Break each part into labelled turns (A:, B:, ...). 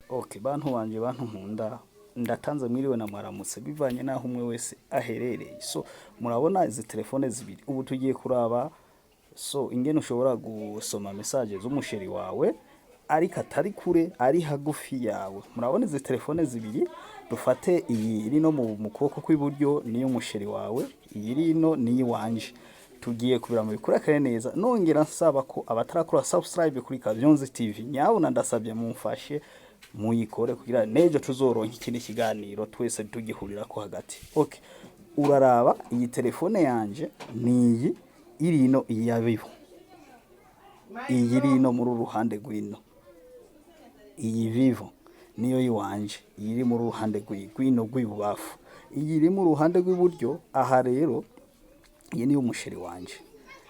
A: Okay, bantu banje bantu nkunda ndatanze mwiriwe na mwaramutse bivanye naho umwe wese aherereye. So murabona izi telefone zibiri ubu tugiye kuraba ingene ushobora gusoma message z'umusheri wawe ariko atari kure ari hagufi yawe. Murabona izi telefone zibiri, dufate iyi iri no mu kuboko kw'iburyo niyo umusheri wawe, iyi rino ni iwanje. Tugiye kubira mu bikurakane neza, nongera nsaba ko abatarakora subscribe kuri Kavyonzi TV nyabona ndasabye mumfashe muyikore kugira nejo tuzoronka ikindi kiganiro twese tugihurira ko hagati. Okay, uraraba iyi telefone yanje niyi irino iyabiho, iyi rino muri ruhande rwino, iyi vivo niyo yiwanje iri muri ruhande rwino rw'ibubafu, iyi iri mu ruhande rw'iburyo. Aha rero iyi ni umusheri wanje,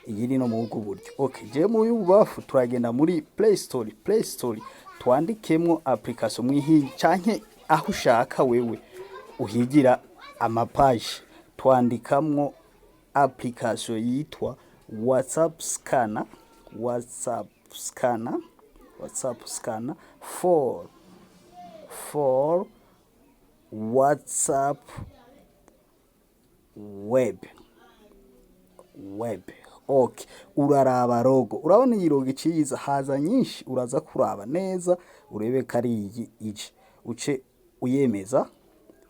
A: iyi rino mu bw'uburyo. Okay, je mu y'ububafu turagenda muri Play Store twandikemwo application mwihi canke aho ushaka wewe uhigira amapage, twandikamwo application yitwa WhatsApp scanner for WhatsApp web. Okay, uraraba logo, urabona iyi logo iciyiza haza nyinshi, uraza kuraba neza urebe kari iyi ije uce uyemeza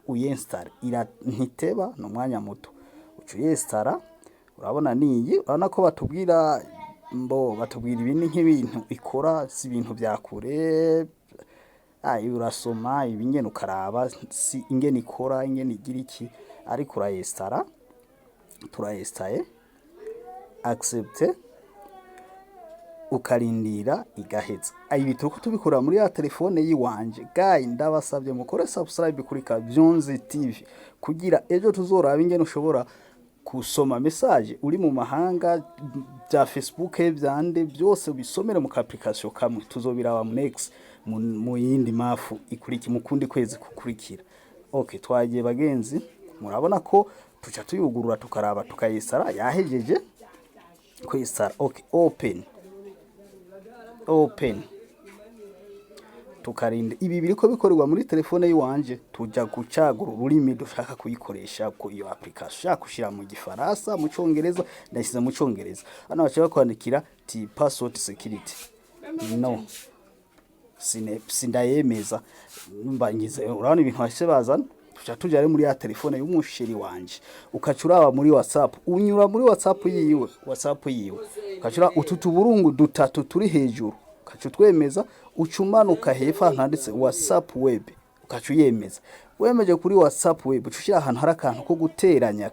A: uyinstall, ntiteba no mwanya muto uce uyinstall. Urabona niyi, urabona ko batubwira ibindi nk'ibintu ikora, si ibintu bya kure. Urasoma ibingene ukaraba si ingene ikora ingene igira iki, ariko urayinstall, turayinstalle accept ukarindira igaheza. Ibi turiko tubikora muri ya telefone yiwanje. Guy, ndabasabye mukore subscribe kuri Kavyonzi TV kugira ejo tuzoraba ingene ushobora kusoma message uri mu mahanga bya Facebook byande byose bisomere mu application kamwe. Tuzobiraba mu next mu yindi mafu ikuriki mukundi kwezi kukurikira. Okay, twagiye bagenzi, murabona ko tuca tuyugurura tukaraba tukayisara yahejeje kwisara. Okay, open tukarinda. Ibi biriko bikorerwa muri telefone yiwanje, tuja gucagura ururimi dushaka kuyikoresha ko iyo application. Shaka kushira mu gifaransa, mu cyongereza, ndashyize mu cyongereza. Hano bashaka kwandikira password security. No, sindayemeza mbangize. Urabona ibintu bashe bazana, tuja ari muri ya telefone y'umusheri wanje. Ukacuraba muri WhatsApp, unyura muri WhatsApp yiwe, ukacura ututuburungu dutatu turi hejuru, ukacutwemeza, ucumanuka hefa handitse WhatsApp web, ukacuyemeza. Wemeje kuri WhatsApp web, ucushira ahantu hari akantu ko guteranya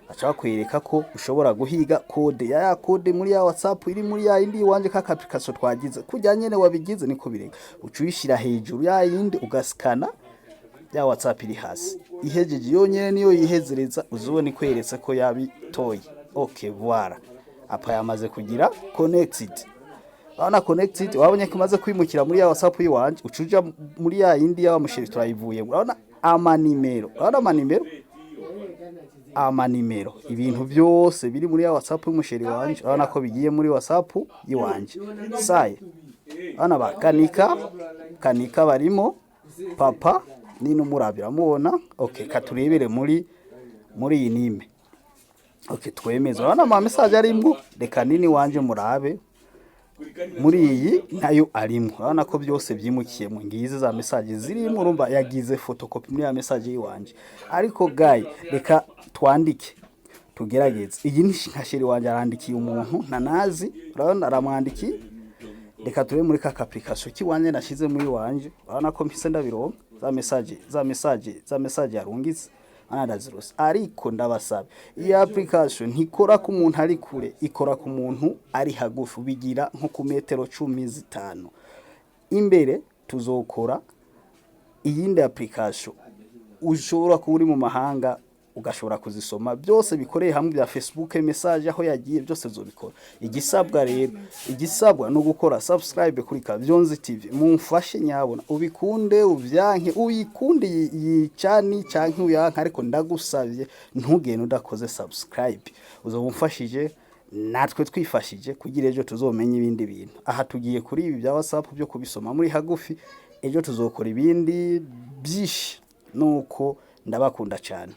A: acha kwereka ko ushobora guhiga code ya code muri ya WhatsApp iri muri ya indi wanje ka application twagize kujya nyene wabigize niko birega. Ucuyishira hejuru ya yindi ugaskana ya WhatsApp iri hasi, ihejeje yonyene niyo yihezereza, uzubona ikweretse ko yabitoye. Okay, voilà, apa yamaze kugira connected. Bana connected, wabonye kimaze kwimukira muri ya WhatsApp yiwanje, ucuja muri ya yindi ya musheri turayivuye. Urabona amanimero, ibintu byose biri muri ya WhatsApp y'umusheri wanje, urabona ko bigiye muri WhatsApp yiwanje. Saye bana bakanika barimo papa nino murabira mubona. Okay, katurebere muri iyi nime. Okay, twemeza. Urabona ama message arimo, reka nini wanje murabe muri iyi nayo arimo. Urabona ko byose byimukiye mu ngize za message zirimo, urumva yagize photocopy muri ya message yiwanje. Ariko guy, reka twandike tugerageze. Iyi ni nkasheri wanje arandikiye umuntu nanazi, urabona aramwandiki. Reka turebe muri ka application kiwanje nashize muri wanje. Urabona ko mpise ndabironka za message yarungitse anadazirose. Ariko ndabasaba iyi application ntikora ku muntu ari kure, ikora ku muntu ari hagufi, bigira nko ku metero 15 imbere. Tuzokora iyindi application ushobora kuba uri mu mahanga ugashobora kuzisoma, byose bikoreye hamwe bya Facebook message aho yagiye byose zobikora. Igisabwa rero, igisabwa no gukora subscribe kuri Kavyonzi TV. Mumfashe nyabona, ubikunde uvyanke, uyikunde yicani canke uyanka, ariko ndagusavye ntugende udakoze subscribe. Uzobumfashije natwe twifashije kugira ejo tuzomenye ibindi bintu. Aha tugiye kuri ibi bya WhatsApp byo kubisoma muri hagufi. ejo tuzokora ibindi byinshi nuko ndabakunda cyane.